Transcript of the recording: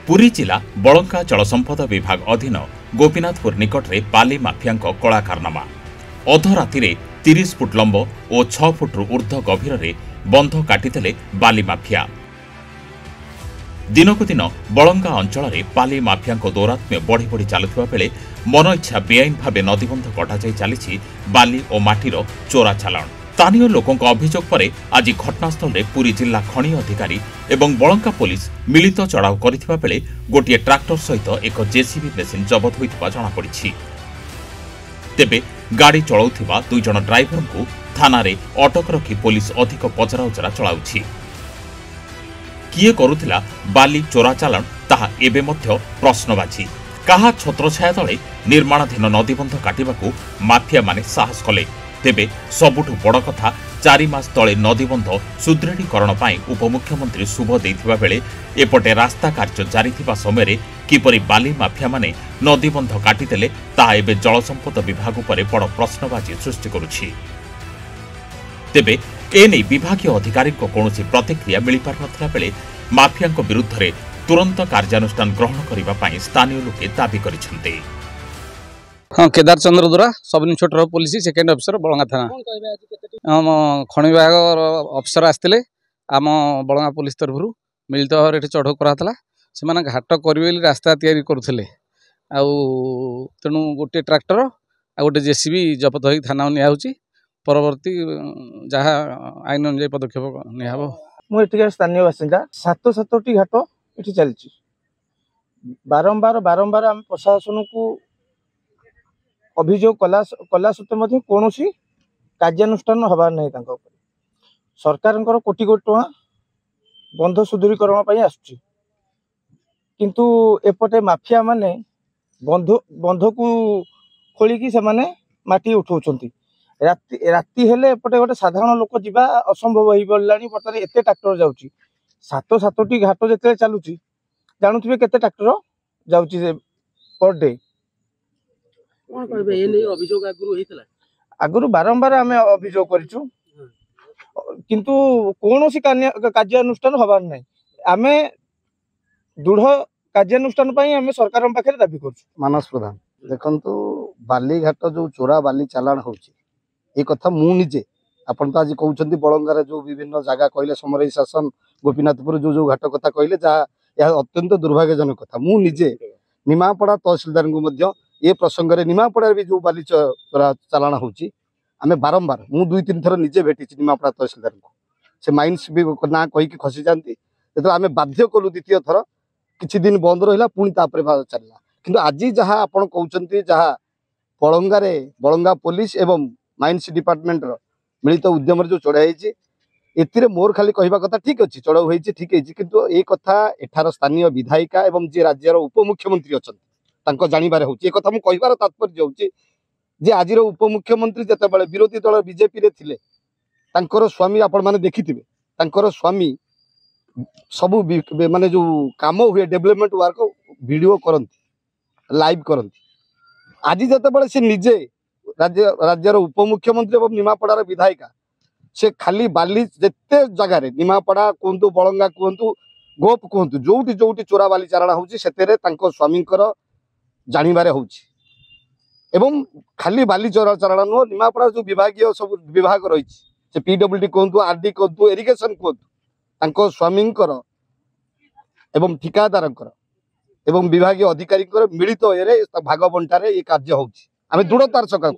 पुरी जिला बलंका जलसंपद विभाग अधीन गोपीनाथपुर निकट में बाली माफिया कला कारनामा अधराति 30 फुट लंब और 6 फुट ऊर्ध्व गभीर में बंध काटिदेले बाली माफिया। दिनकु दिन बलंगा अंचल में बाली माफिया दौरात्म्य बढ़ी बढ़ी चलुवा बेले मन इच्छा बेआईन भाव नदीबंध कटाई चली बाली और माटीर चोरा चालाण। स्थानीय लोकों अभियोग पर आज घटनास्थल में पुरी जिला खनि अधिकारी एवं बलंका पुलिस मिलित चढ़ाऊ करथिबा बेले गोटे ट्रैक्टर सहित एक जेसीबी मेसिन जबत होइथिबा जणापड़ी। तेबे गाड़ी चलाउथिबा 2 जण ड्राइवर को थाना रे अटक रखी पुलिस अधिक पचराउचरा चलाउछि। किए करुथिला बाली चोरा चालाण ताहा एबे मध्य प्रश्नबाची। कहा छत्रछाया तले निर्माणाधीन नदीबंध काटिबाकू माफिया माने साहस कले। तेबे सबुठु बड़ कथा 4 मास तले नदीबंध सुदृढ़ीकरण पाई उपमुख्यमंत्री शुभ देथिबा बेले एपटे रास्ता कार्य जारी थिबा समय किपरि बाली माफिया माने नदीबंध काटिदेले ताहा एबे जलसंपद विभाग उपरे बड़ प्रश्नबाची सृष्टि करुछि। तेबे एने विभागीय अधिकारी कौनसी प्रतिक्रिया मिल पार नथिला बेले माफिया विरुद्ध में तुरंत कार्यानुष्ठान ग्रहण करने पर स्थानीय लोके दाबी करिसेंते। हाँ, Kedar Chandra Dura sub inspector police second officer Balanga थाना आम खनि विभाग अफिसर आसते आम बलंगा पुलिस तरफ मिलित भाव ये चढ़ऊ कराला से घाट करेंगे रास्ता तैयारी करुले तेणु गोटे ट्रैक्टर आ गोटे जेसीबी जबत हो थाना निया परवर्ती जहाँ आईन अनुजाई पदक्षेप निहब। मुझे स्थानीय बासिंदा 7-7टी घाट ये चलती बारंबार बारंबार आम प्रशासन को अभियोग कला सत्वे कौन कार्यानुष्ठान हबार नहीं। सरकार कोटी कोटी टका बंध सुदृढ़ीकरण आसुची किंतु एपटे माफिया माने बंध को खोलिकी से माने माटी उठाउछंती। राति हेले एपटे गोटे साधारण लोक जीवा असंभव हो पड़लानी। बर्तमान एते ट्रैक्टर जाउची 7-7टी घाट जते चलुची जानुथिबे केते ट्रैक्टर जाउची पर डे। आगुरी बारंबार आम अभियोग करिछु किंतु कौन कार्यानुष्ठान हबार नहीं। आम दृढ़ कार्यानुष्ठान आम सरकार पाखे दाबी कर। मानस प्रधान देखंतु बाली घाट जो चोरा बाली चालाण होची ये कथा मु निजे आपन तो आज कहउछंती बलंगार जो विभिन्न जगह कहले समरई शासन गोपीनाथपुर जो घाट कथा कहले जहाँ अत्यंत दुर्भाग्यजनक कथा। मु निजे निमापड़ा तहसीलदार को मध्य ये प्रसंग में निमापड़ा भी जो बाली चोरा चालाण होची आमे बारंबार मु 2-3 थर निजे भेटी निमापड़ा तहसीलदार को से माइंस भी ना कही खसी जाती जो आम बाध्य कलु द्वितीय थर किछि दिन बंद रहा पुणी चलला। किंतु आज जहाँ आपड़ कहते जहाँ बलंगा पुलिस एवं माइंस डिपार्टमेंट मिलित उद्यम जो चढ़ाई एतिर मोर खाली कहवा कथा ठीक अच्छी चढ़ाऊ होती ठीक है किंतु ये कथा एठार स्थानीय विधायिका एवं जी राज्यर उपमुख्यमंत्री अच्छा जानवर हो मुझे कहबार तात्पर्य हूँ आज उपमुख्यमंत्री जिते विरोधी दल बीजेपी रे थिले स्वामी आपण मैंने देखिथिबे स्वामी सबू माने जो काम हुए डेवलपमेंट वर्क वीडियो करती लाइव करती। आज जिते से निजे राज्यर उपमुख्यमंत्री एवं निमापड़ार विधायिका से खाली बाली जिते जगार निमापड़ा कहतु बलंगा कहतु गोप कहतु जोटी जोटी चोरा बाली चारणा होची स्वामी जानवर होची एवं खाली बाली चोरा चारणा नुह निमापड़ा जो विभागीय सब विभाग रही से पीडब्ल्यूडी कहतु आरडी कहतु इरिगेशन कहतु स्वामी एवं ठिकादार एवं विभागीय अधिकारी मिलित भाग बंटारे ये कार्य होची आमे दृढ़तार सका।